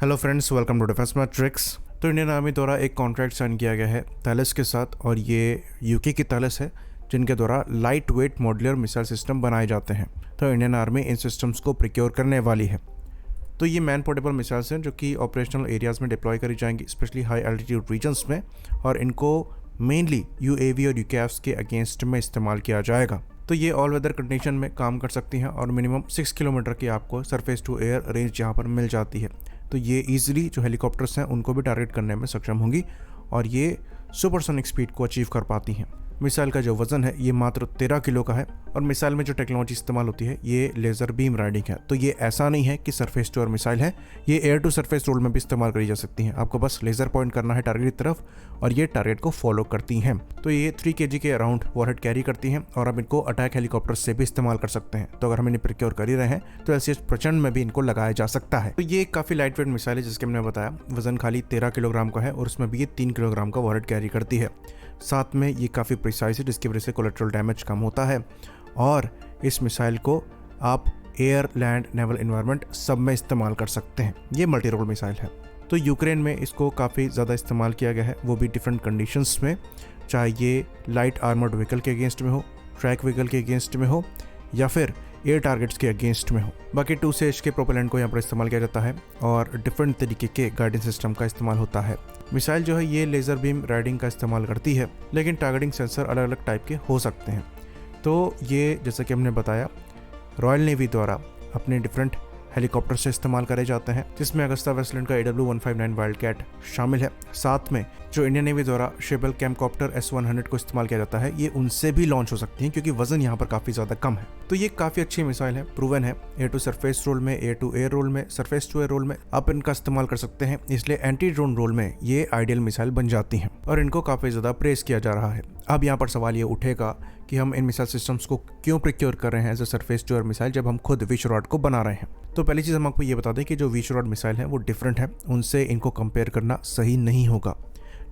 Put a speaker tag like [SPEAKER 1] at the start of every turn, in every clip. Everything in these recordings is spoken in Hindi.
[SPEAKER 1] Hello friends, welcome to Defence Matrix. तो इंडियन आर्मी द्वारा एक कॉन्ट्रैक्ट साइन किया गया है थैलेस के साथ, और ये यूके की थैलेस है जिनके द्वारा light weight modular missile system बनाए जाते हैं। तो इंडियन आर्मी इन सिस्टम्स को प्रिक्योर करने वाली है। तो ये मैन पोर्टेबल मिसाइल्स हैं जो कि ऑपरेशनल एरियाज़ में डिप्लॉय करी जाएंगी, स्पेशली हाई एल्टीट्यूड रीजन्स में, और इनको मेनली यूएवी और यूकेएफ्स के अगेंस्ट में इस्तेमाल किया जाएगा। तो ये ऑल वेदर कंडीशन में काम कर सकती हैं और मिनिमम 6 किलोमीटर की आपको सरफेस टू एयर रेंज यहाँ पर मिल जाती है। तो ये ईजिली जो हेलीकॉप्टर्स हैं उनको भी टारगेट करने में सक्षम होंगी और ये सुपरसोनिक स्पीड को अचीव कर पाती हैं। मिसाइल का जो वज़न है ये मात्र 13 किलो का है, और मिसाइल में जो टेक्नोलॉजी इस्तेमाल होती है ये लेज़र बीम राइडिंग है। तो ये ऐसा नहीं है कि सरफेस टू एयर मिसाइल है, ये एयर टू सरफेस रोल में भी इस्तेमाल करी जा सकती हैं। आपको बस लेज़र पॉइंट करना है टारगेट की तरफ और ये टारगेट को फॉलो करती हैं। तो ये 3 kg के अराउंड वॉरहेड कैरी करती हैं और अब इनको अटैक हेलीकॉप्टर से भी इस्तेमाल कर सकते हैं। तो अगर हम इन्हें प्रिक्योर कर ही रहे हैं तो LCH प्रचंड में भी इनको लगाया जा सकता है। तो ये काफ़ी लाइट वेट मिसाइल है जिसके मैंने बताया वजन खाली 13 किलोग्राम का है और उसमें भी ये 3 किलोग्राम का वॉरहेड कैरी करती है। साथ में ये काफ़ी प्रिसाइज है जिसकी वजह से कोलेट्रल डैमेज कम होता है, और इस मिसाइल को आप एयर, लैंड, नेवल इन्वायरमेंट सब में इस्तेमाल कर सकते हैं। ये मल्टी रोल मिसाइल है। तो यूक्रेन में इसको काफ़ी ज़्यादा इस्तेमाल किया गया है, वो भी डिफरेंट कंडीशंस में, चाहे ये लाइट आर्मर्ड व्हीकल के अगेंस्ट में हो, ट्रैक व्हीकल के अगेंस्ट में हो, या फिर एयर टारगेट्स के अगेंस्ट में हो। बाकी 2 SAGE के प्रोपेलेंट को यहाँ पर इस्तेमाल किया जाता है और डिफरेंट तरीके के गाइडेंस सिस्टम का इस्तेमाल होता है। मिसाइल जो है ये लेज़र बीम राइडिंग का इस्तेमाल करती है, लेकिन टारगेटिंग सेंसर अलग अलग टाइप के हो सकते हैं। तो ये जैसे कि हमने बताया रॉयल नेवी द्वारा अपने डिफरेंट हेलीकॉप्टर से इस्तेमाल करे जाते हैं, जिसमें अगस्ता वेस्टलैंड का AW159 वाइल्डकैट शामिल है। साथ में जो इंडियन नेवी द्वारा शेबल कैमकॉप्टर S100 को इस्तेमाल किया जाता है, ये उनसे भी लॉन्च हो सकती हैं क्योंकि वजन यहाँ पर काफ़ी ज़्यादा कम है। तो ये काफ़ी अच्छी मिसाइल है, प्रूवन है। एयर टू सरफेस रोल में, एयर टू एयर रोल में, सरफेस टू एयर रोल में आप इनका इस्तेमाल कर सकते हैं, इसलिए एंटी ड्रोन रोल में ये आइडियल मिसाइल बन जाती हैं और इनको काफ़ी ज़्यादा प्रेस किया जा रहा है। अब यहाँ पर सवाल ये उठेगा कि हम इन मिसाइल सिस्टम्स को क्यों प्रिक्योर कर रहे हैं as a surface to air missile जब हम खुद विशरॉड को बना रहे हैं। तो पहली चीज़ हम आपको ये बता दें कि जो विशरॉड मिसाइल है वो डिफरेंट है, उनसे इनको कंपेयर करना सही नहीं होगा।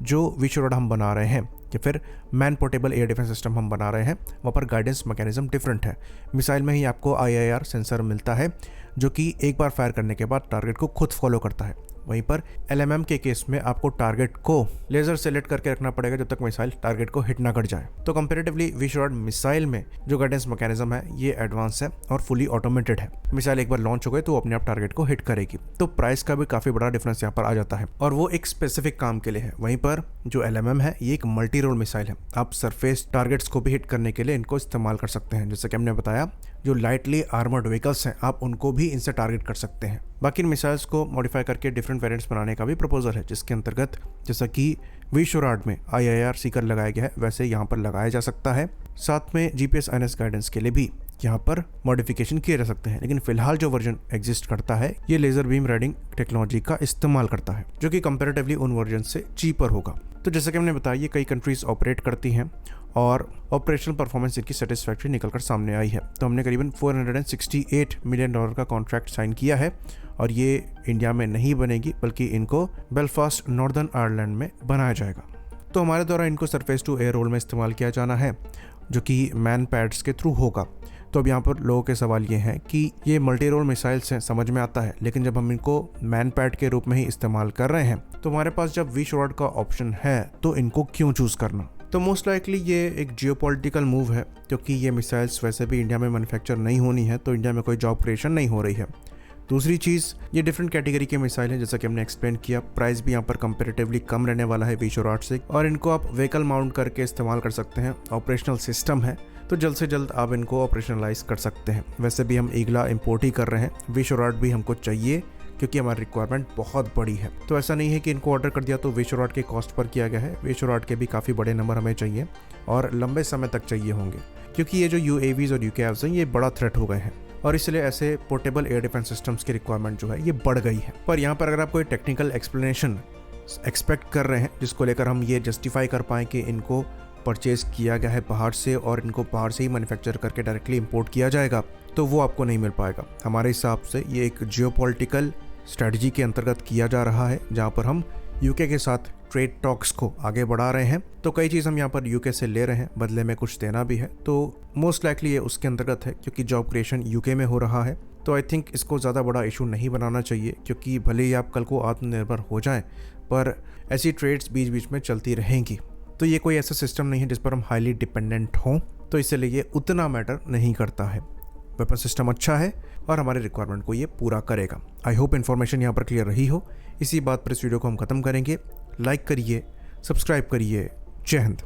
[SPEAKER 1] जो विशरॉड हम बना रहे हैं या फिर man portable air defence system हम बना रहे हैं वहाँ पर गाइडेंस मैकेनिज्म डिफरेंट है। मिसाइल में ही आपको IIR सेंसर मिलता है जो कि एक बार फायर करने के बाद टारगेट को खुद फॉलो करता है। वहीं पर LMM के केस में आपको टारगेट को लेज़र सेलेक्ट करके रखना पड़ेगा जब तक मिसाइल टारगेट को हिट ना कर जाए। तो कंपैरेटिवली विशरॉड मिसाइल में जो गाइडेंस मैकेनिज्म है ये एडवांस है और फुली ऑटोमेटेड है। मिसाइल एक बार लॉन्च हो गए तो अपने आप टारगेट को हिट करेगी। तो प्राइस का भी काफ़ी बड़ा डिफरेंस यहाँ पर आ जाता है और वो एक स्पेसिफिक काम के लिए है। वहीं पर जो LMM है ये एक मल्टी रोल मिसाइल है, आप सरफेस टारगेट्स को भी हिट करने के लिए इनको इस्तेमाल कर सकते हैं। जैसे कि हमने बताया जो लाइटली आर्मर्ड व्हीकल्स हैं आप उनको भी इनसे टारगेट कर सकते हैं। बाकी इन मिसाइल्स को मॉडिफाई करके डिफरेंट वेरिएंट्स बनाने का भी प्रपोजल है, जिसके अंतर्गत जैसा कि विशरॉड में IIR सीकर लगाया गया है वैसे यहाँ पर लगाया जा सकता है। साथ में GPS INS गाइडेंस के लिए भी यहाँ पर मॉडिफिकेशन किए जा सकते हैं, लेकिन फिलहाल जो वर्जन एग्जिस्ट करता है ये लेज़र बीम राइडिंग टेक्नोलॉजी का इस्तेमाल करता है जो कि कंपैरेटिवली उन वर्जन से चीपर होगा। तो जैसे कि हमने बताया ये कई कंट्रीज ऑपरेट करती हैं और ऑपरेशनल परफॉर्मेंस इनकी सेटिस्फैक्ट्री निकल कर सामने आई है। तो हमने करीबन $468 मिलियन का कॉन्ट्रैक्ट साइन किया है और ये इंडिया में नहीं बनेगी बल्कि इनको बेलफास्ट नॉर्दर्न आयरलैंड में बनाया जाएगा। तो हमारे द्वारा इनको सरफेस टू एयर रोल में इस्तेमाल किया जाना है जो कि मैन पैड्स के थ्रू होगा। तो अब यहाँ पर लोगों के सवाल ये हैं कि ये मल्टी रोल मिसाइल्स हैं, समझ में आता है, लेकिन जब हम इनको मैन पैड के रूप में ही इस्तेमाल कर रहे हैं तो हमारे पास जब विशरॉड का ऑप्शन है तो इनको क्यों चूज़ करना। तो मोस्ट लाइकली ये एक जियोपॉलिटिकल मूव है क्योंकि ये मिसाइल्स वैसे भी इंडिया में मैन्युफैक्चर नहीं होनी है, तो इंडिया में कोई जॉब क्रिएशन नहीं हो रही है। दूसरी चीज़ ये डिफरेंट कैटेगरी के मिसाइल हैं, जैसा कि हमने एक्सप्लेन किया। प्राइस भी यहाँ पर कंपैरेटिवली कम रहने वाला है विशरॉड से, और इनको आप व्हीकल माउंट करके इस्तेमाल कर सकते हैं। ऑपरेशनल सिस्टम है तो जल्द से जल्द आप इनको ऑपरेशनलाइज कर सकते हैं। वैसे भी हम ईगला इंपोर्ट ही कर रहे हैं, विशरॉड भी हमको चाहिए क्योंकि हमारी रिक्वायरमेंट बहुत बड़ी है। तो ऐसा नहीं है कि इनको ऑर्डर कर दिया तो विशरॉड के कॉस्ट पर किया गया है। विशरॉड के भी काफ़ी बड़े नंबर हमें चाहिए और लंबे समय तक चाहिए होंगे क्योंकि ये जो UAVs और UCAVs हैं ये बड़ा थ्रेट हो गए हैं और इसलिए ऐसे पोर्टेबल एयर डिफेंस सिस्टम्स की रिक्वायरमेंट जो है ये बढ़ गई है। पर यहाँ पर अगर आप कोई टेक्निकल एक्सप्लेनेशन एक्सपेक्ट कर रहे हैं जिसको लेकर हम ये जस्टिफाई कर पाएँ कि इनको परचेज़ किया गया है बाहर से और इनको बाहर से ही मैन्युफैक्चर करके डायरेक्टली इंपोर्ट किया जाएगा, तो वो आपको नहीं मिल पाएगा। हमारे हिसाब से ये एक जियोपॉलिटिकल स्ट्रैटेजी के अंतर्गत किया जा रहा है जहाँ पर हम यूके के साथ ट्रेड टॉक्स को आगे बढ़ा रहे हैं। तो कई चीज़ हम यहाँ पर यूके से ले रहे हैं, बदले में कुछ देना भी है, तो मोस्ट लाइकली ये उसके अंतर्गत है क्योंकि जॉब क्रिएशन यूके में हो रहा है तो आई थिंक इसको ज़्यादा बड़ा इशू नहीं बनाना चाहिए, क्योंकि भले ही आप कल को आत्मनिर्भर हो जाएं, पर ऐसी ट्रेड्स बीच बीच में चलती रहेंगी। तो ये कोई ऐसा सिस्टम नहीं है जिस पर हम हाईली डिपेंडेंट हों, तो इसलिए ये उतना मैटर नहीं करता है। वेपन सिस्टम अच्छा है और हमारे रिक्वायरमेंट को ये पूरा करेगा। आई होप इन्फॉर्मेशन यहाँ पर क्लियर रही हो। इसी बात पर इस वीडियो को हम ख़त्म करेंगे। लाइक करिए, सब्सक्राइब करिए। जय हिंद।